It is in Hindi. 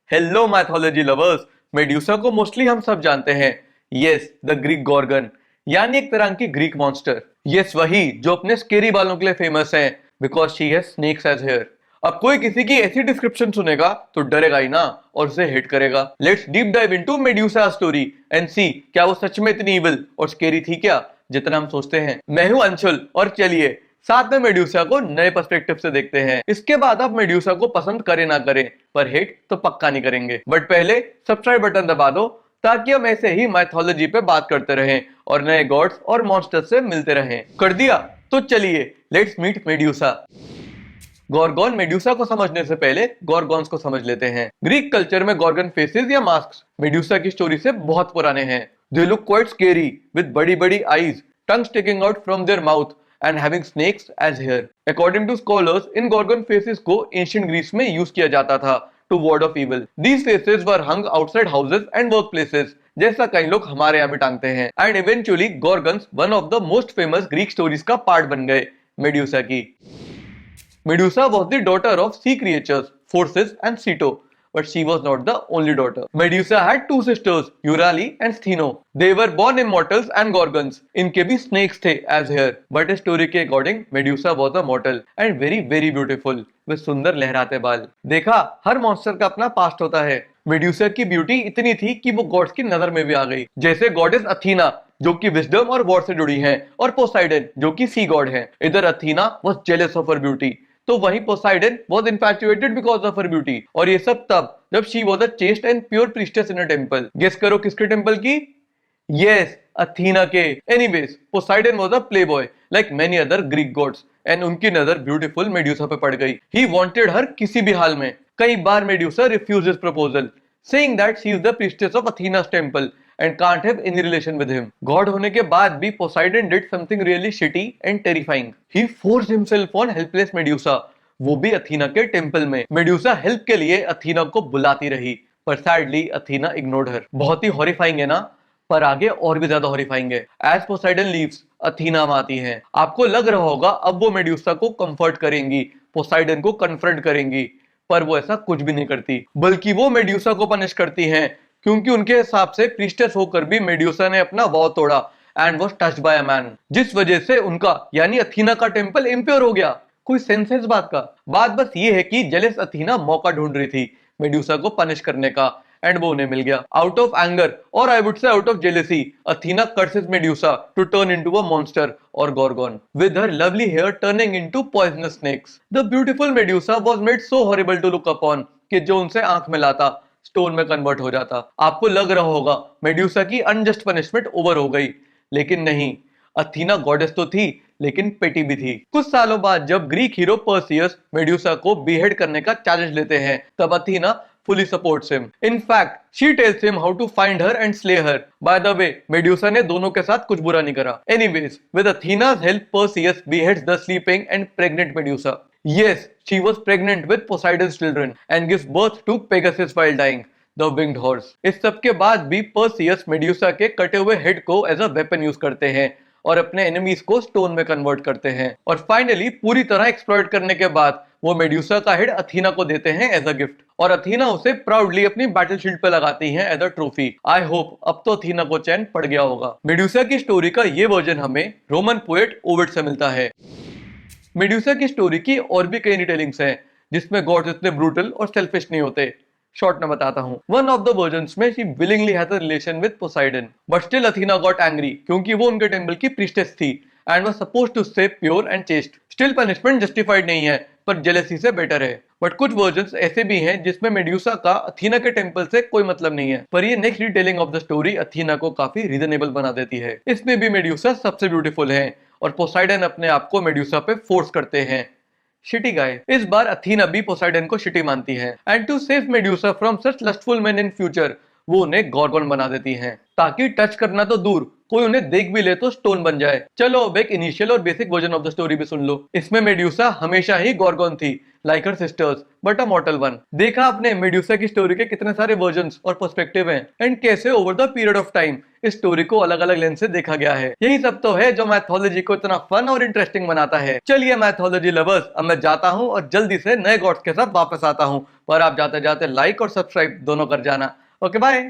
Hello mythology lovers. मेड्यूसा को मोस्टली हम सब जानते हैं। यस, द ग्रीक गॉर्गन, यानी एक तरह की ग्रीक मॉन्स्टर। यस, वही जो अपने स्केरी बालों के लिए फेमस है, because she has snakes as hair. अब कोई किसी की ऐसी डिस्क्रिप्शन सुनेगा तो डरेगा ही ना और उसे हेट करेगा। Let's deep dive into Medusa story and see क्या वो सच में इतनी इविल और स्केरी थी क्या जितना हम सोचते हैं। मैं हूं अंशुल और चलिए साथ में मेड्यूसा को नए पर्सपेक्टिव से देखते हैं। इसके बाद आप मेड्यूसा को पसंद करें ना करें, पर हेट तो पक्का नहीं करेंगे। बट पहले सब्सक्राइब बटन दबा दो ताकि हम ऐसे ही माइथोलॉजी पे बात करते रहें और नए गॉड्स और मॉन्स्टर्स से मिलते रहें। कर दिया? तो चलिए let's meet Medusa. Gorgon. Medusa को समझने से पहले गॉर्गोन्स को समझ लेते हैं। ग्रीक कल्चर में Gorgon faces or mask Medusa की स्टोरी से बहुत पुराने हैं। They look quite scary with बड़ी बड़ी eyes, tongue sticking out from their mouth and having snakes as hair. According to scholars, in Gorgon faces को ancient Greece में use किया जाता था to ward off evil. These faces were hung outside houses and workplaces, जैसा कई लोग हमारे यहाँ भी टांगते हैं। And eventually, Gorgons, one of the most famous Greek stories का पार्ट बन गए मेड्यूसा की। Medusa was the daughter of sea creatures, Phorcys and Ceto, but she was not the only daughter. Medusa had two sisters, Euryale and Stheno. They were born immortals and gorgons. इनके भी snakes थे as hair, but story के according Medusa was a mortal and very very beautiful with सुंदर लहराते बाल। देखा, हर मॉन्स्टर का अपना पास्ट होता है। मेड्यूसा की ब्यूटी इतनी थी कि वो गॉड्स की नजर में भी आ गई, जैसे गॉडेस अथीना जो कि विजडम और वॉर से जुड़ी हैं, और पोसाइडन जो कि सी गॉड है। इधर Athena was jealous of her beauty, तो वहीं Poseidon was infatuated because of her beauty. और ये सब तब जब she was a chaste and pure priestess in a temple. Guess करो किसके टेंपल की? यस, अथीना के। Anyways, Poseidon was a playboy like many other Greek gods and उनकी नजर ब्यूटीफुल मेड्यूसा पे पड़ गई। ही वांटेड हर किसी भी हाल में। कई बार Medusa refuse his proposal, saying that she is the priestess of Athena's temple and can't have any relation with him. God होने के बाद भी Poseidon did something really shitty and terrifying. He forced himself on helpless Medusa, वो भी अथीना के टेंपल में। मेड्यूसा हेल्प के लिए अथीना को बुलाती रही, पर सैडली अथीना इग्नोर्ड हर। बहुत ही हॉरिफाइंग है ना? पर आगे और भी ज्यादा हॉरिफाइंग है। एज पोसाइडन लीव्स, अथीना आती है। आपको लग रहा होगा अब वो मेड्यूसा को कंफर्ट करेंगी, पोसाइडन को कन्फ्रंट करेंगी, पर वो ऐसा कुछ भी नहीं करती, बल्कि वो मेड्यूसा को पनिश करती हैं, क्योंकि उनके हिसाब से प्रीस्टेस होकर भी मेड्यूसा ने अपना वॉव तोड़ा and was touched bye a man, जिस वजह से उनका यानी अथीना का टेंपल इंप्योर हो गया। कोई सेंस है इस बात का? बात बस ये है कि जेलस अथीना मौका ढूंढ रही थी मेड्यूसा को पनिश करने का, एंड वो उन्हें मिल गया। आउट ऑफ एंगर और I would say out of jealousy, Athena curses Medusa to turn into a monster और gorgon with her lovely hair turning into poisonous snakes. The beautiful Medusa was made so horrible to look upon कि जो उनसे आंख मिलाता स्टोन में कन्वर्ट हो जाता। आपको लग रहा होगा मेड्यूसा की अनजस्ट पनिशमेंट ओवर हो गई, लेकिन नहीं। अथीना गॉडेस तो थी, लेकिन पेटी भी थी। कुछ सालों बाद जब ग्रीक हीरो पर्सियस मेड्यूसा को बीहेड करने का चैलेंज लेते हैं, तब Athena fully supports him. In fact, she tells him how to find her and slay her. By the way, Medusa ने दोनों के साथ कुछ बुरा नहीं करा। Anyways, with Athena's help, Perseus beheads the sleeping and pregnant Medusa. Yes, she was pregnant with Poseidon's children and gives birth to Pegasus while dying, the winged horse. इस सब के बाद भी Perseus Medusa के कटे हुए हेड को एज अ वेपन यूज करते हैं और अपने एनिमीज को स्टोन में कन्वर्ट करते हैं। और फाइनली पूरी तरह एक्सप्लॉइट करने के बाद वो मेड्यूसा का हेड अथीना को देते हैं एज अ गिफ्ट, और अथीना उसे प्राउडली अपनी बैटल शील्ड पे लगाती हैं as a trophy. I hope अब तो अथीना को चैन पड़ गया होगा। मेड्यूसा की स्टोरी का ये वर्जन हमें रोमन पोएट ओविड से मिलता है। मेड्यूसा की स्टोरी की और भी कई रिटेलिंग्स हैं जिसमें गॉड्स इतने ब्रूटल और सेल्फिश नहीं होते। शॉर्ट में बताता हूँ। वन ऑफ द वर्जन्स में she willingly had a relation with Poseidon, but still Athena got angry क्योंकि वो उनके टेंपल की प्रीस्टेस थी and was supposed to stay pure and chaste. Still punishment justified नहीं है, पर जेलेसी से बेटर है। बट कुछ वर्जन्स ऐसे भी हैं जिसमें मेड्यूसा का अथीना के टेंपल से कोई मतलब नहीं है, पर ये next retelling of the story Athena को काफी रीजनेबल बना देती है। इसमें भी मेड्यूसा सबसे ब्यूटीफुल है और पोसाइडन अपने आप को मेड्यूसा पे फोर्स करते हैं। Shitty guy. इस बार अथीना भी पोसाइडन को शिटी मानती है and to save Medusa from such lustful men in future वो उन्हें गॉर्गन बना देती हैं। ताकि टच करना तो दूर, कोई उन्हें देख भी ले तो स्टोन बन जाए। चलो अब एक इनिशियल और basic version of the story भी सुन लो। इसमें मेड्यूसा हमेशा ही गॉर्गोन थी, like her sisters, but a मॉर्टल one. देखा आपने मेड्यूसा की स्टोरी के कितने सारे वर्जन्स और पर्सपेक्टिव हैं, एंड कैसे over the period of time इस स्टोरी को अलग अलग लेंस से देखा गया है। यही सब तो है जो मैथोलॉजी को इतना फन और इंटरेस्टिंग बनाता है। चलिए मैथोलॉजी लवर्स, अब मैं जाता हूँ और जल्दी से नए गॉड्स के साथ वापस आता हूँ, पर आप जाते जाते लाइक और सब्सक्राइब दोनों कर जाना। Okay bye.